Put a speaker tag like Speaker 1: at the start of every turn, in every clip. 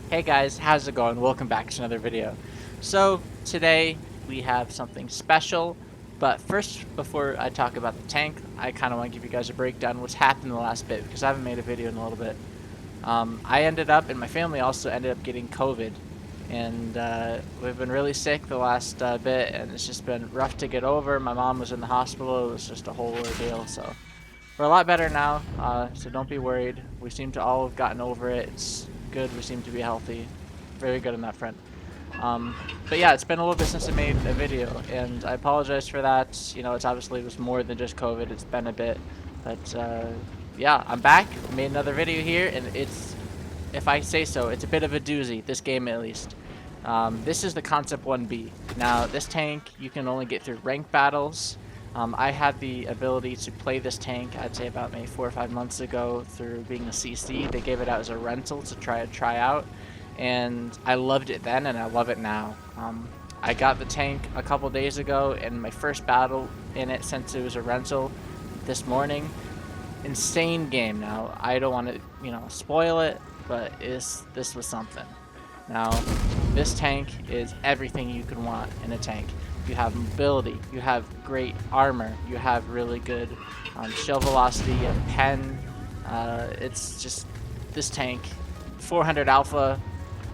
Speaker 1: Hey guys, how's it going? Welcome back to another video. So today we have something special, but first before I talk about the tank, I kind of want to give you guys a breakdown of what's happened in the last bit because I haven't made a video in a little bit. I ended up, and my family also ended up getting COVID, and we've been really sick the last bit, and it's just been rough to get over. My mom was in the hospital. It was just a whole ordeal, so we're a lot better now, so don't be worried. We seem to all have gotten over it. It's good. We seem to be healthy. Very good on that front. But yeah, it's been a little bit since I made a video, and I apologize for that. You know, it's obviously was more than just COVID. It's been a bit, but yeah, I'm back. Made another video here, and it's, if I say so, it's a bit of a doozy. This game, at least. This is the Concept 1B. Now, this tank you can only get through ranked battles. I had the ability to play this tank, I'd say about maybe 4 or 5 months ago through being a CC. They gave it out as a rental to try out, and I loved it then and I love it now. I got the tank a couple days ago in my first battle in it since it was a rental this morning. Insane game. Now, I don't want to, spoil it, but this was something. Now, this tank is everything you could want in a tank. You have mobility, you have great armor, you have really good shell velocity, you have pen. It's just, this tank, 400 alpha,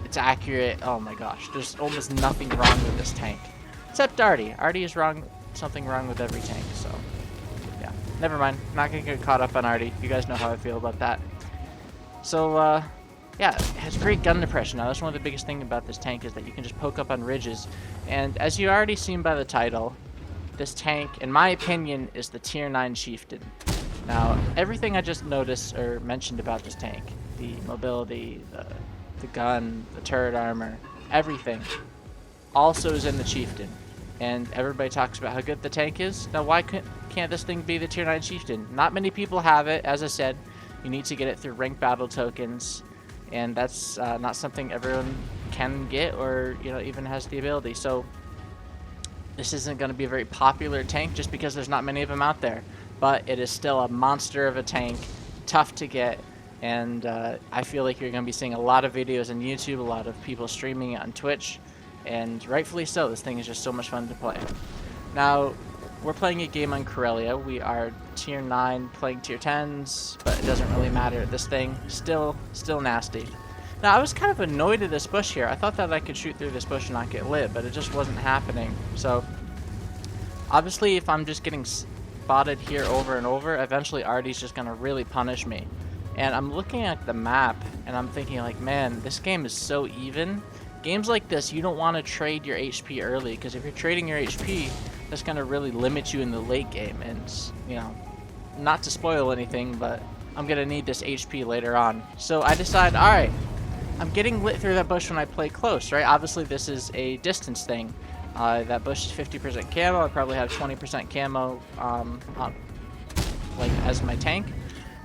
Speaker 1: it's accurate. Oh my gosh, there's almost nothing wrong with this tank. Except Artie. Artie is something wrong with every tank, so yeah. Never mind, not gonna get caught up on Artie. You guys know how I feel about that. So, yeah, it has great gun depression. Now, that's one of the biggest things about this tank is that you can just poke up on ridges. And as you already seen by the title, this tank, in my opinion, is the Tier 9 Chieftain. Now, everything I just noticed or mentioned about this tank, the mobility, the gun, the turret armor, everything, also is in the Chieftain. And everybody talks about how good the tank is. Now, why can't this thing be the Tier 9 Chieftain? Not many people have it, as I said. You need to get it through ranked battle tokens. And that's not something everyone can get or even has the ability. So this isn't going to be a very popular tank just because there's not many of them out there. But it is still a monster of a tank, tough to get, and I feel like you're going to be seeing a lot of videos on YouTube, a lot of people streaming it on Twitch, and rightfully so. This thing is just so much fun to play. Now, we're playing a game on Corellia. We are Tier 9 playing Tier 10s, but it doesn't really matter. This thing, still nasty. Now, I was kind of annoyed at this bush here. I thought that I could shoot through this bush and not get lit, but it just wasn't happening. So, obviously, if I'm just getting spotted here over and over, eventually Artie's just going to really punish me. And I'm looking at the map, and I'm thinking, like, man, this game is so even. Games like this, you don't want to trade your HP early, because if you're trading your HP, that's going to really limit you in the late game. And, not to spoil anything, but I'm going to need this HP later on. So I decide, alright, I'm getting lit through that bush when I play close, right? Obviously, this is a distance thing. That bush is 50% camo. I probably have 20% camo like as my tank.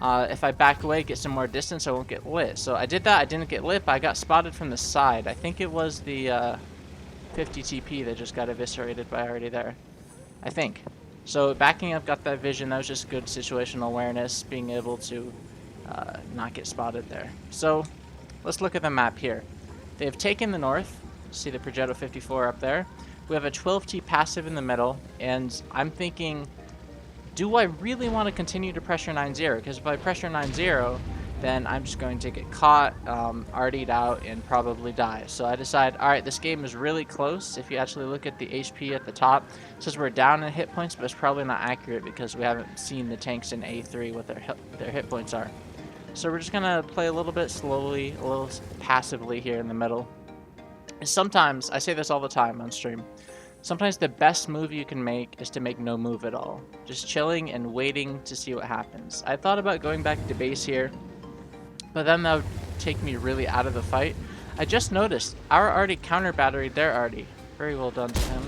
Speaker 1: If I back away, get some more distance, I won't get lit. So I did that. I didn't get lit, but I got spotted from the side. I think it was the 50 TP that just got eviscerated by already there. I think. So backing up, got that vision. That was just good situational awareness, being able to not get spotted there. So let's look at the map here. They have taken the north. See the Progetto 54 up there. We have a 12T passive in the middle, and I'm thinking, do I really want to continue to pressure 9-0? Because if I pressure 9-0, then I'm just going to get caught, RD'd out, and probably die. So I decide, alright, this game is really close. If you actually look at the HP at the top, it says we're down in hit points, but it's probably not accurate because we haven't seen the tanks in A3 what their hit points are. So we're just going to play a little bit slowly, a little passively here in the middle. And sometimes, I say this all the time on stream, sometimes the best move you can make is to make no move at all. Just chilling and waiting to see what happens. I thought about going back to base here, but then that would take me really out of the fight. I just noticed, our Artie counter batteried their Artie. Very well done to him.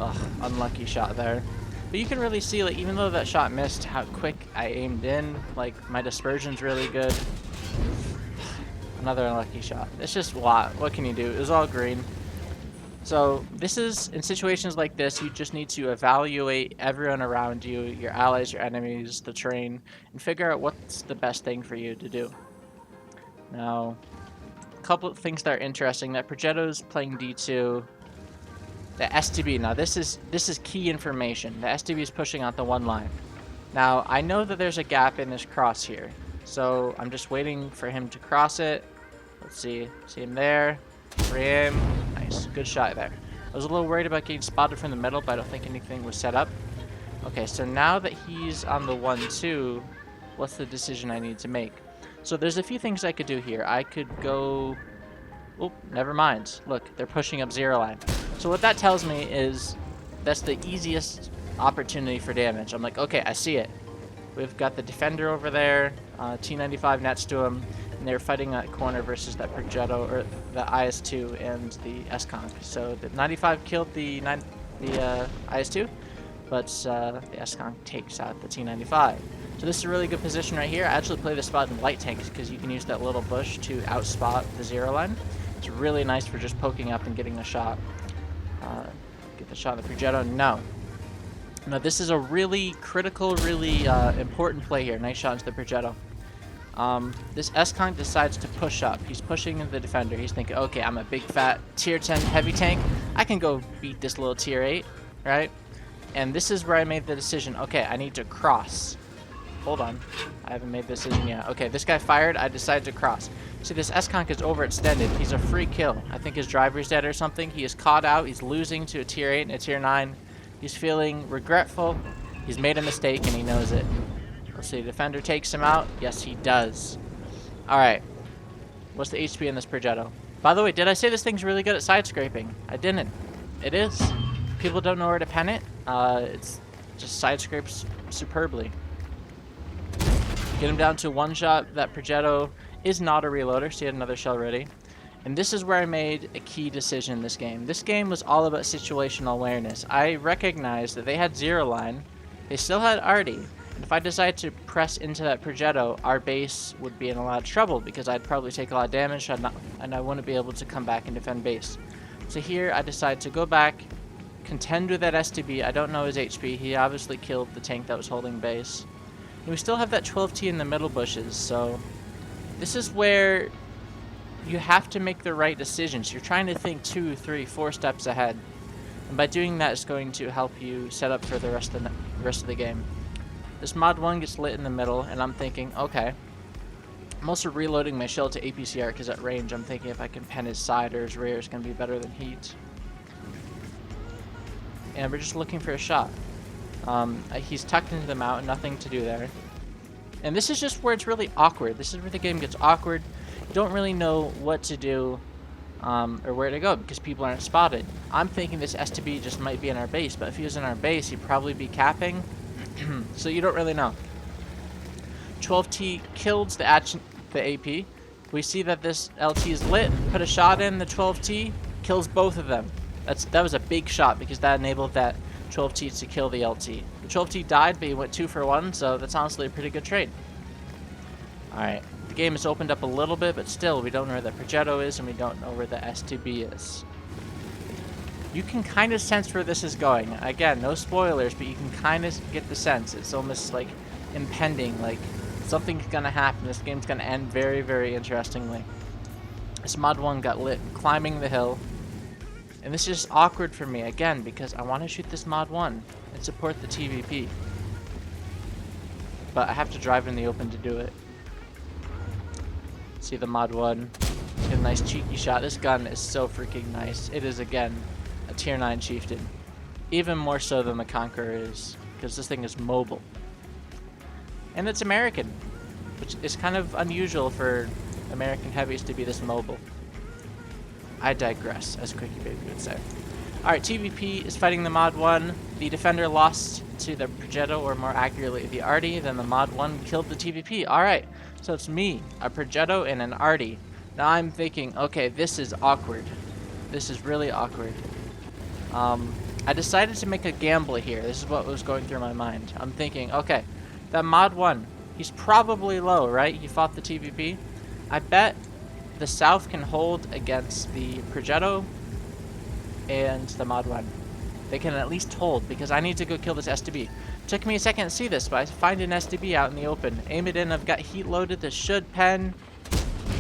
Speaker 1: Ugh, unlucky shot there. But you can really see, like, even though that shot missed, how quick I aimed in. Like, my dispersion's really good. Another unlucky shot. It's just what can you do? It was all green. So this is, in situations like this, you just need to evaluate everyone around you, your allies, your enemies, the terrain, and figure out what's the best thing for you to do. Now, couple of things that are interesting. That Progetto's playing D2. The STB. Now this is key information. The STB is pushing out the one line. Now I know that there's a gap in this cross here, so I'm just waiting for him to cross it. Let's see. See him there. For him. Nice. Good shot there. I was a little worried about getting spotted from the middle, but I don't think anything was set up. Okay, so now that he's on the 1-2, what's the decision I need to make? So there's a few things I could do here. I could go... Oh, never mind. Look, they're pushing up 0 line. So what that tells me is that's the easiest opportunity for damage. I'm like, okay, I see it. We've got the defender over there, T95 nets to him, and they're fighting that corner versus that Progetto, or the IS-2 and the S-Conk. So the 95 killed the IS-2, but the S-Conk takes out the T95. So this is a really good position right here. I actually play this spot in light tanks because you can use that little bush to outspot the 0 line. It's really nice for just poking up and getting a shot. Get the shot on the Progetto. No. No, this is a really critical, really important play here. Nice shot into the Progetto. This S-Conk decides to push up. He's pushing the defender. He's thinking, okay, I'm a big fat tier 10 heavy tank. I can go beat this little tier 8, right? And this is where I made the decision. Okay, I need to cross. Hold on. I haven't made the decision yet. Okay, this guy fired. I decided to cross. See, this S-Conk is overextended. He's a free kill. I think his driver's dead or something. He is caught out. He's losing to a tier 8 and a tier 9. He's feeling regretful. He's made a mistake and he knows it. Let's see, defender takes him out. Yes, he does. Alright. What's the HP in this Progetto? By the way, did I say this thing's really good at side scraping? I didn't. It is. People don't know where to pen it. It's just side scrapes superbly. Get him down to one shot. That Progetto is not a reloader, so he had another shell ready. And this is where I made a key decision in this game. This game was all about situational awareness. I recognized that they had 0 line. They still had Artie. And if I decided to press into that Progetto, our base would be in a lot of trouble because I'd probably take a lot of damage and I wouldn't be able to come back and defend base. So here I decided to go back, contend with that STB. I don't know his HP. He obviously killed the tank that was holding base. And we still have that 12T in the middle bushes, so this is where you have to make the right decisions. You're trying to think 2, 3, 4 steps ahead. And by doing that, it's going to help you set up for the rest of the game. This mod 1 gets lit in the middle, and I'm thinking, okay. I'm also reloading my shell to APCR because at range, I'm thinking if I can pen his side or his rear, it's going to be better than heat. And we're just looking for a shot. He's tucked into the mountain, nothing to do there. And this is just where it's really awkward. This is where the game gets awkward. You don't really know what to do or where to go because people aren't spotted. I'm thinking this STB just might be in our base, but if he was in our base, he'd probably be capping. So you don't really know. 12T killed the AP. We see that this LT is lit. Put a shot in, the 12T kills both of them. That was a big shot because that enabled that 12T to kill the LT. The 12T died, but he went 2 for 1, so that's honestly a pretty good trade. Alright, the game has opened up a little bit, but still, we don't know where the Progetto is, and we don't know where the STB is. You can kind of sense where this is going. Again, no spoilers, but you can kind of get the sense. It's almost like impending, like something's gonna happen. This game's gonna end very, very interestingly. This mod 1 got lit climbing the hill. And this is just awkward for me, again, because I want to shoot this mod 1 and support the TVP. But I have to drive in the open to do it. See the mod 1. Get a nice cheeky shot. This gun is so freaking nice. It is, again, a tier 9 Chieftain. Even more so than the Conqueror is, because this thing is mobile. And it's American, which is kind of unusual for American heavies to be this mobile. I digress, as Quickie Baby would say. Alright, TVP is fighting the mod 1. The defender lost to the Progetto, or more accurately, the Artie. Then the mod 1 killed the TVP. Alright, so it's me, a Progetto, and an Artie. Now I'm thinking, okay, this is awkward. This is really awkward. I decided to make a gamble here. This is what was going through my mind. I'm thinking, okay, that mod 1, he's probably low, right? He fought the TVP. I bet the South can hold against the Progetto and the mod 1. They can at least hold, because I need to go kill this STB. Took me a second to see this, but I find an STB out in the open. Aim it in, I've got heat loaded, this should pen.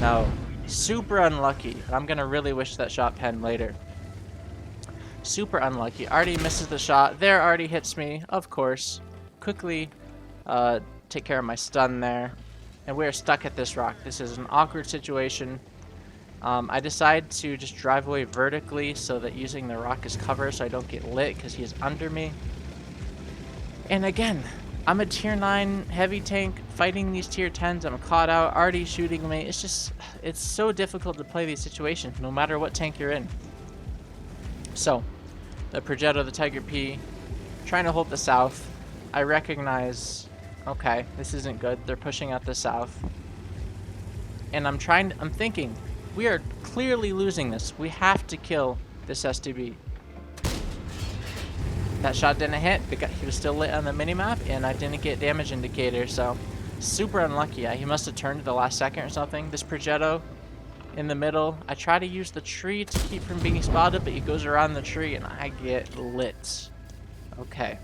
Speaker 1: No. Super unlucky. I'm gonna really wish that shot pen later. Super unlucky. Artie misses the shot. There, Artie hits me, of course. Quickly take care of my stun there. And we're stuck at this rock. This is an awkward situation. I decide to just drive away vertically so that using the rock as cover so I don't get lit because he is under me. And again, I'm a tier 9 heavy tank fighting these tier 10s. I'm caught out, already shooting me. It's so difficult to play these situations no matter what tank you're in. So, the Progetto, the Tiger P, trying to hold the south. I recognize, okay, this isn't good. They're pushing out the south. And I'm thinking, we are clearly losing this. We have to kill this STB. That shot didn't hit because he was still lit on the minimap, and I didn't get damage indicator, so super unlucky. He must have turned at the last second or something. This Progetto in the middle. I try to use the tree to keep from being spotted, but he goes around the tree, and I get lit. Okay.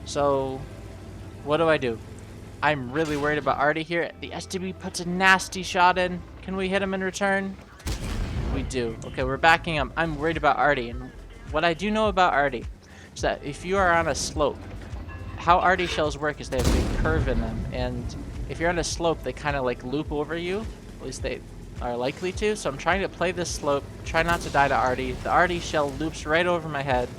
Speaker 1: So, what do? I'm really worried about Artie here. The STB puts a nasty shot in. Can we hit him in return? We do. Okay, we're backing up. I'm worried about Artie, and what I do know about Artie is that if you are on a slope, how Artie shells work is they have a big curve in them, and if you're on a slope, they kind of like loop over you. At least they are likely to. So I'm trying to play this slope, try not to die to Artie. The Artie shell loops right over my head,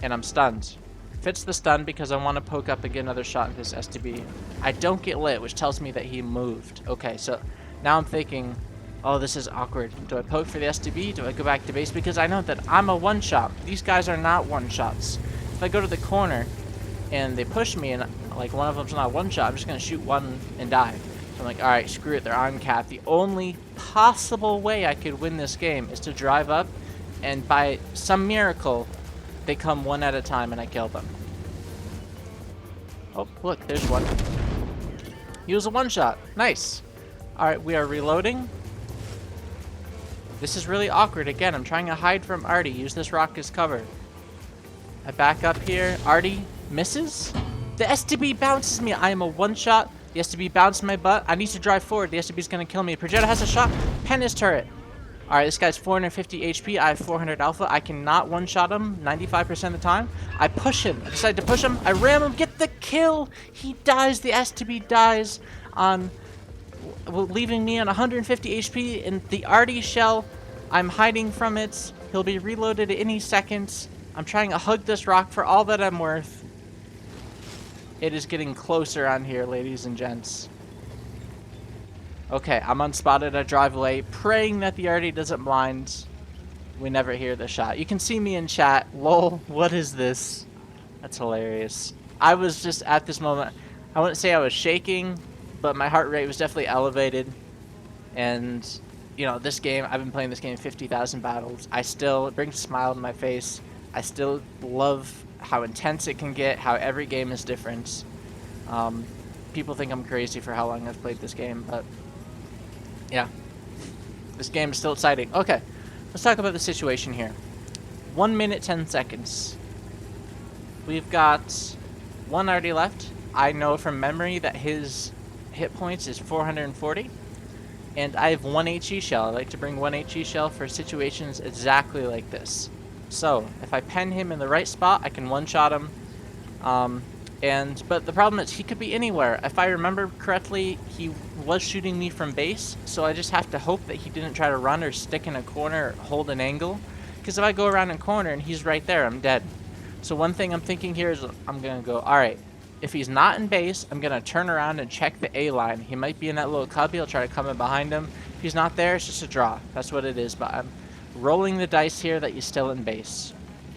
Speaker 1: and I'm stunned. Fits the stun because I want to poke up and get another shot at this STB. I don't get lit, which tells me that he moved. Okay, so now I'm thinking, oh, this is awkward. Do I poke for the STB? Do I go back to base? Because I know that I'm a one-shot. These guys are not one-shots. If I go to the corner and they push me and like one of them's not one-shot, I'm just going to shoot one and die. So I'm like, all right, screw it. They're on cap. The only possible way I could win this game is to drive up, and by some miracle, they come one at a time and I kill them. Oh, look, there's one. He was a one-shot. Nice. All right, we are reloading. This is really awkward. Again, I'm trying to hide from Artie. Use this rock as cover. I back up here. Artie misses. The STB bounces me. I am a one-shot. The STB bounced my butt. I need to drive forward. The STB is going to kill me. Progetto has a shot. Pen his turret. All right, this guy's 450 HP. I have 400 alpha. I cannot one-shot him 95% of the time. I push him. I decide to push him. I ram him. Get the kill. He dies. The STB dies on leaving me on 150 HP in the Artie shell. I'm hiding from it. He'll be reloaded at any second. I'm trying to hug this rock for all that I'm worth. It is getting closer on here, ladies and gents. Okay, I'm unspotted. I drive away, praying that the Artie doesn't blind. We never hear the shot. You can see me in chat. Lol, what is this? That's hilarious. I was just at this moment, I wouldn't say I was shaking, but my heart rate was definitely elevated. And, you know, this game, I've been playing this game 50,000 battles. It brings a smile to my face. I still love how intense it can get, how every game is different. People think I'm crazy for how long I've played this game, but yeah, this game is still exciting. Okay, let's talk about the situation here. 1 minute, 10 seconds. We've got one Artie left. I know from memory that his hit points is 440. And I have one HE shell. I like to bring one HE shell for situations exactly like this. So, if I pen him in the right spot, I can one-shot him. But the problem is he could be anywhere. If I remember correctly, he was shooting me from base, so I just have to hope that he didn't try to run or stick in a corner or hold an angle. Because if I go around a corner and he's right there, I'm dead. So one thing I'm thinking here is I'm going to go, alright, if he's not in base, I'm going to turn around and check the A line. He might be in that little cubby. I'll try to come in behind him. If he's not there, it's just a draw. That's what it is, but I'm rolling the dice here that he's still in base.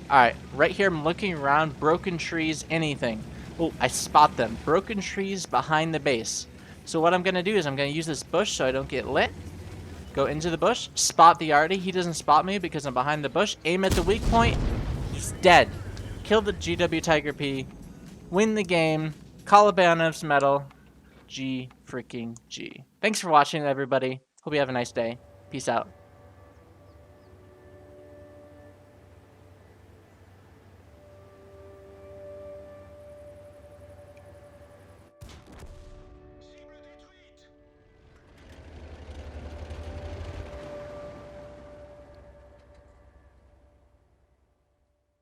Speaker 1: Alright, right here I'm looking around, broken trees, anything. Oh, I spot them. Broken trees behind the base. So what I'm going to do is I'm going to use this bush so I don't get lit. Go into the bush, spot the Artie. He doesn't spot me because I'm behind the bush. Aim at the weak point. He's dead. Kill the GW Tiger P. Win the game. Call a Bayonett's medal. G freaking G. Thanks for watching, everybody. Hope you have a nice day. Peace out.